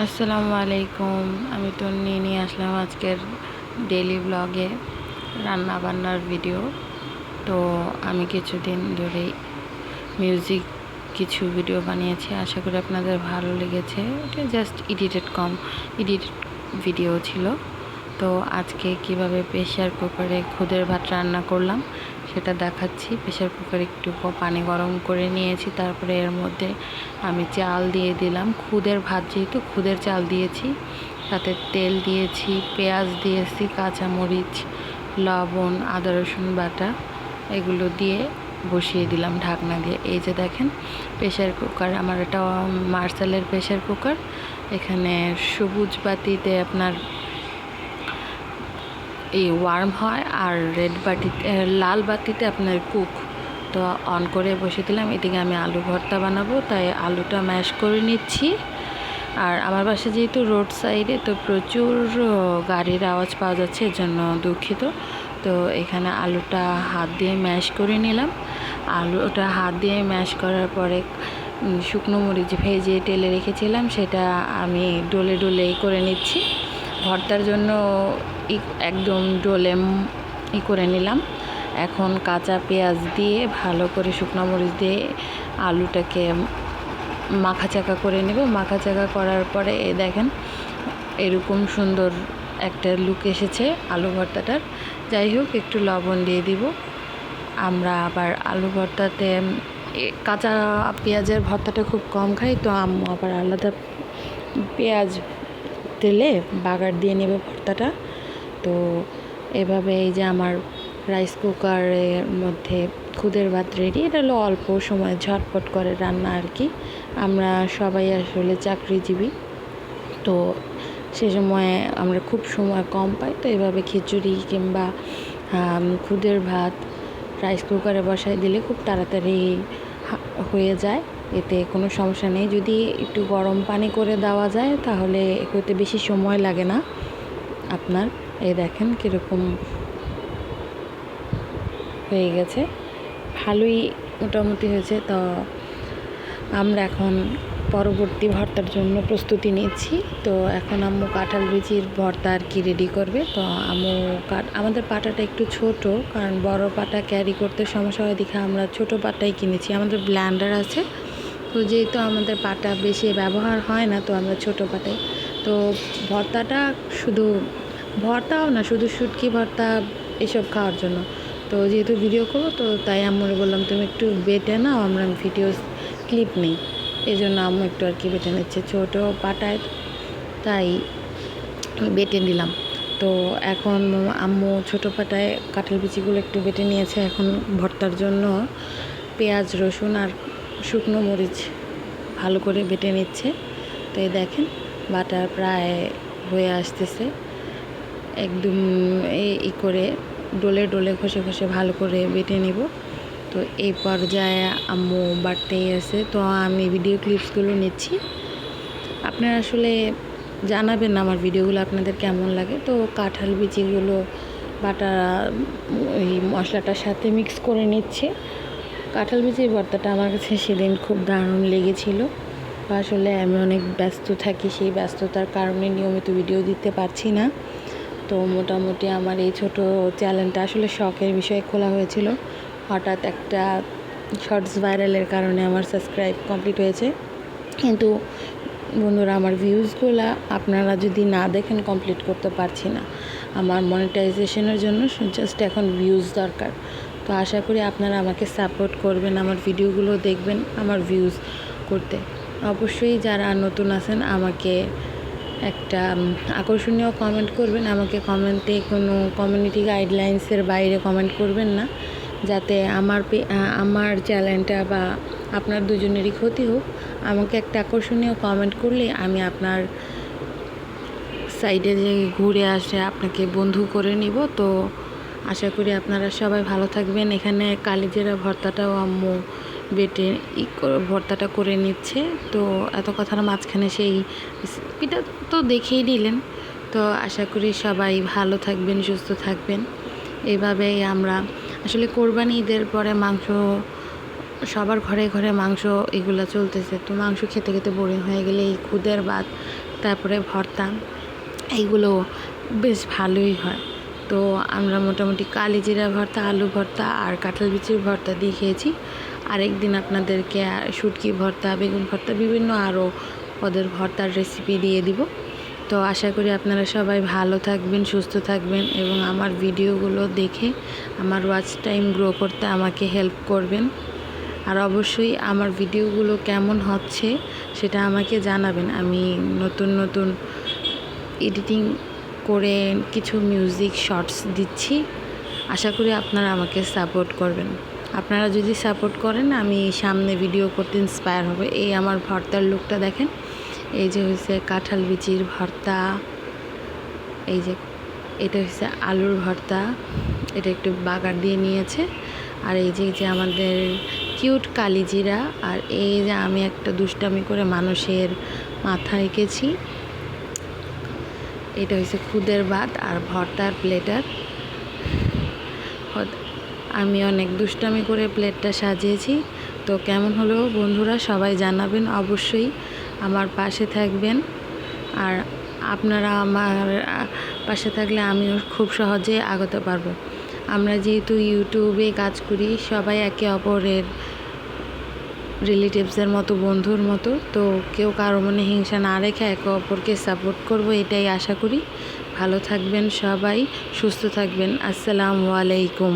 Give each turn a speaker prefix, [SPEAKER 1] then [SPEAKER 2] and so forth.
[SPEAKER 1] আসসালামু আলাইকুম। আমি তো নিয়ে আসলাম আজকের ডেইলি ব্লগে রান্না বান্নার ভিডিও। তো আমি কিছুদিন ধরেই মিউজিক কিছু ভিডিও বানিয়েছি, আশা করি আপনাদের ভালো লেগেছে। এটা জাস্ট এডিটেড ভিডিও ছিল। তো আজকে কিভাবে প্রেশার কুকারে খুদের ভাত রান্না করলাম সেটা দেখাচ্ছি। প্রেশার কুকারে একটু পানি গরম করে নিয়েছি, তারপরে এর মধ্যে আমি চাল দিয়ে দিলাম। খুদের ভাত যেহেতু খুদের চাল দিয়েছি, তাতে তেল দিয়েছি, পেঁয়াজ দিয়েছি, কাঁচামরিচ, লবণ, আদা রসুন বাটা এগুলো দিয়ে বসিয়ে দিলাম ঢাকনা দিয়ে। এই যে দেখেন প্রেশার কুকার, আমার এটা মার্সেলের প্রেশার কুকার। এখানে সবুজ বাতিতে আপনার এই ওয়ার্ম হয়, আর লাল বাতিতে আপনার কুক। তো অন করে বসে দিলাম। এদিকে আমি আলু ভর্তা বানাবো, তাই আলুটা ম্যাশ করে নিচ্ছি। আর আমার বাসা যেহেতু রোড সাইডে, তো প্রচুর গাড়ির আওয়াজ পাওয়া যাচ্ছে, এর জন্য দুঃখিত। তো এখানে আলুটা হাত দিয়ে ম্যাশ করে নিলাম। আলুটা হাত দিয়ে ম্যাশ করার পরে শুকনো মরিচ ভেজে তেলে রেখেছিলাম, সেটা আমি ডলে ডলে করে নিচ্ছি। ভর্তার জন্য একদম ডলে করে নিলাম। এখন কাঁচা পেঁয়াজ দিয়ে ভালো করে শুকনো মরিচ দিয়ে আলুটাকে মাখাচাকা করে নেব। মাখাচাকা করার পরে দেখেন এরকম সুন্দর একটা লুক এসেছে আলু ভর্তাটার। যাই হোক, একটু লবণ দিয়ে দিব। আমরা আবার আলু ভর্তাতে কাঁচা পেঁয়াজের ভর্তাটা খুব কম খাই, তো আম্মু আবার আলাদা পেঁয়াজ তেলে বাগার দিয়ে নেবে ভর্তাটা। তো এভাবে এই যে আমার রাইস কুকারের মধ্যে খুদের ভাত রেডি। এটা হলো অল্প সময় ঝটপট করে রান্না আর কি। আমরা সবাই আসলে চাকরিজীবী, তো সে সময় আমরা খুব সময় কম পাই। তো এভাবে খিচুড়ি কিংবা খুদের ভাত রাইস কুকারে বসায় দিলে খুব তাড়াতাড়ি হয়ে যায়, এতে কোনো সমস্যা নেই। যদি একটু গরম পানি করে দেওয়া যায় তাহলে হতে বেশি সময় লাগে না আপনার। এই দেখেন কীরকম হয়ে গেছে, ভালোই মোটামুটি হয়েছে। তো আমরা এখন পরবর্তী ভর্তার জন্য প্রস্তুতি নিচ্ছি। তো এখন আম্মু কাঁঠাল বিচির ভর্তা আর কি রেডি করবে। তো আমাদের পাটাটা একটু ছোট, কারণ বড় পাটা ক্যারি করতে সমস্যা হয় দেখে আমরা ছোট পাটাই কিনেছি। আমাদের ব্লেন্ডার আছে, তো যেহেতু আমাদের পাটা বেশি ব্যবহার হয় না, তো আমরা ছোট পাটাই। তো ভর্তাটা শুধু ভর্তাও না, শুধু শুটকি ভর্তা এসব খাওয়ার জন্য। তো যেহেতু ভিডিও করবো, তো তাই আম্মুরে বললাম তুমি একটু বেটে নাও, আমরা ভিডিও ক্লিপ নেই। এই জন্য আম্মু একটু আর কি বেটে নিচ্ছে ছোটো পাটায়, তাই বেটে নিলাম। তো এখন আম্মু ছোটো পাটায় কাঁঠাল বিচিগুলো একটু বেটে নিয়েছে। এখন ভর্তার জন্য পেঁয়াজ, রসুন আর শুকনো মরিচ ভালো করে বেটে নিচ্ছে। তো এই দেখেন বাটা প্রায় হয়ে আসতেছে, একদম এই করে ডলে ডলে ঘষে ঘষে ভালো করে বেটে নেব। তো এই পর্যায়ে আম্মু বাটতেই আছে, তো আমি ভিডিও ক্লিপসগুলো নিচ্ছি। আপনারা আসলে জানাবেন না আমার ভিডিওগুলো আপনাদের কেমন লাগে। তো কাঁঠাল বিচিগুলো বাটা ওই মশলাটার সাথে মিক্স করে নিচ্ছে। কাঁঠাল বিচির ভর্তাটা আমার কাছে সেদিন খুব দারুণ লেগেছিল। আসলে আমি অনেক ব্যস্ত থাকি, সেই ব্যস্ততার কারণে নিয়মিত ভিডিও দিতে পারছি না। তো মোটামুটি আমার এই ছোট চ্যানেলটা আসলে শখের বিষয়ে খোলা হয়েছিল। হঠাৎ একটা শর্টস ভাইরালের কারণে আমার সাবস্ক্রাইব কমপ্লিট হয়েছে, কিন্তু বন্ধুরা আমার ভিউজগুলো আপনারা যদি না দেখেন কমপ্লিট করতে পারছি না। আমার মনিটাইজেশনের জন্য জাস্ট এখন ভিউজ দরকার। তো আশা করি আপনারা আমাকে সাপোর্ট করবেন, আমার ভিডিওগুলো দেখবেন আমার ভিউজ করতে। অবশ্যই যারা নতুন আছেন আমাকে একটা আকর্ষণীয় কমেন্ট করবেন। আমাকে কমেন্টে কোনো কমিউনিটি গাইডলাইন্সের বাইরে কমেন্ট করবেন না, যাতে আমার চ্যানেলটা বা আপনার দুজনেরই ক্ষতি হোক। আমাকে একটা আকর্ষণীয় কমেন্ট করলে আমি আপনার সাইডে যে ঘুরে আসে আপনাকে বন্ধু করে নিব। তো আশা করি আপনারা সবাই ভালো থাকবেন। এখানে কালিজিরা ভর্তাটাও আম্মু বেটে ভর্তাটা করে নিচ্ছে। তো এত কথার মাঝখানে সেই রেসিপিটা তো দেখেই দিলেন। তো আশা করি সবাই ভালো থাকবেন, সুস্থ থাকবেন। এইভাবেই আমরা আসলে কোরবানি ঈদের পরে মাংস সবার ঘরে ঘরে মাংস এগুলো চলতেছে। তো মাংস খেতে খেতে বোরিং হয়ে গেলে এই খুদের ভাত তারপরে ভর্তা, এইগুলো বেশ ভালোই হয়। তো আমরা মোটামুটি কালিজিরা ভর্তা, আলু ভর্তা আর কাঁঠাল বিচির ভর্তা দিয়ে খেয়েছি। আরেকদিন আপনাদেরকে শুটকি ভর্তা, বেগুন ভর্তা, বিভিন্ন আরও পদের ভর্তার রেসিপি দিয়ে দিব। তো আশা করি আপনারা সবাই ভালো থাকবেন, সুস্থ থাকবেন এবং আমার ভিডিওগুলো দেখে আমার ওয়াচ টাইম গ্রো করতে আমাকে হেল্প করবেন। আর অবশ্যই আমার ভিডিওগুলো কেমন হচ্ছে সেটা আমাকে জানাবেন। আমি নতুন নতুন এডিটিং করে কিছু মিউজিক শর্টস দিচ্ছি। আশা করি আপনারা আমাকে সাপোর্ট করবেন। আপনারা যদি সাপোর্ট করেন আমি সামনে ভিডিও করতে ইন্সপায়ার হবে। এই আমার ভর্তার লুকটা দেখেন, এই যে হয়েছে কাঁঠাল বিচির ভর্তা, এই যে এটা হচ্ছে আলুর ভর্তা, এটা একটু বাগার দিয়ে নিয়েছে। আর এই যে আমাদের কিউট কালিজিরা, আর এই যে আমি একটা দুষ্টামি করে মানুষের মাথা এঁকেছি। এটা হচ্ছে খুদের ভাত আর ভর্তার প্লেটার। আমি অনেক দুষ্টামি করে প্লেটটা সাজিয়েছি। তো কেমন হলো বন্ধুরা সবাই জানাবেন, অবশ্যই আমার পাশে থাকবেন। আর আপনারা আমার পাশে থাকলে আমিও খুব সহজে আগাতে পারবো। আমরা যেহেতু ইউটিউবে কাজ করি, সবাই একে অপরের রিলেটিভসের মতো, বন্ধুর মতো। তো কেউ কারো মনে হিংসা না রেখে একে অপরকে সাপোর্ট করব, এটাই আশা করি। ভালো থাকবেন সবাই, সুস্থ থাকবেন। আসসালামু আলাইকুম।